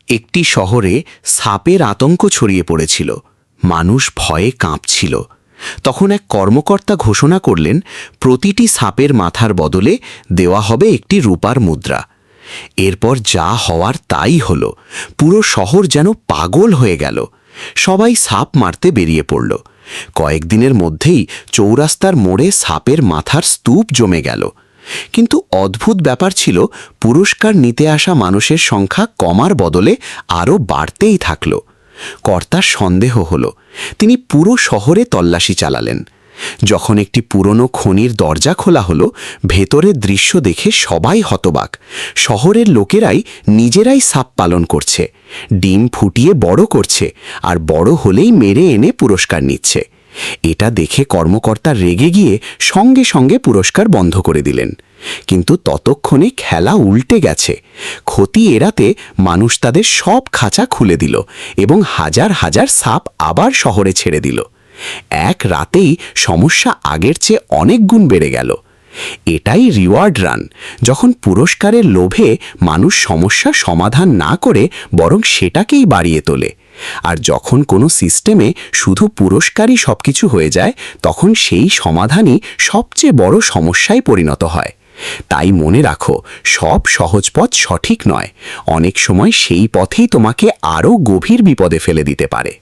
একটি শহরে সাপের আতঙ্ক ছড়িয়ে পড়েছিল। মানুষ ভয়ে কাঁপছিল। তখন এক কর্মকর্তা ঘোষণা করলেন, প্রতিটি সাপের মাথার বদলে দেওয়া হবে একটি রূপার মুদ্রা। এরপর যা হওয়ার তাই হল। পুরো শহর যেন পাগল হয়ে গেল। সবাই সাপ মারতে বেরিয়ে পড়ল। কয়েকদিনের মধ্যেই চৌরাস্তার মোড়ে সাপের মাথার স্তূপ জমে গেল। কিন্তু অদ্ভুত ব্যাপার ছিল, পুরস্কার নিতে আসা মানুষের সংখ্যা কমার বদলে আরও বাড়তেই থাকল। কর্তার সন্দেহ হল। তিনি পুরো শহরে তল্লাশি চালালেন। যখন একটি পুরনো খনির দরজা খোলা হলো, ভেতরের দৃশ্য দেখে সবাই হতবাক। শহরের লোকেরাই নিজেরাই সাপ পালন করছে, ডিম ফুটিয়ে বড় করছে, আর বড় হলেই মেরে এনে পুরস্কার নিচ্ছে। এটা দেখে কর্মকর্তা রেগে গিয়ে সঙ্গে সঙ্গে পুরস্কার বন্ধ করে দিলেন। কিন্তু ততক্ষণে খেলা উল্টে গেছে। ক্ষতি এড়াতে মানুষ তাদের সব খাঁচা খুলে দিল এবং হাজার হাজার সাপ আবার শহরে ছেড়ে দিল। এক রাতেই সমস্যা আগের চেয়ে অনেক গুণ বেড়ে গেল। এটাই রিওয়ার্ড রান, যখন পুরস্কারের লোভে মানুষ সমস্যা সমাধান না করে বরং সেটাকেই বাড়িয়ে তোলে। আর যখন কোনো সিস্টেমে শুধু পুরস্কারই সবকিছু হয়ে যায়, তখন সেই সমাধানই সবচেয়ে বড় সমস্যায় পরিণত হয়। তাই মনে রাখো, সব সহজ পথ সঠিক নয়। অনেক সময় সেই পথেই তোমাকে আরও গভীর বিপদে ফেলে দিতে পারে।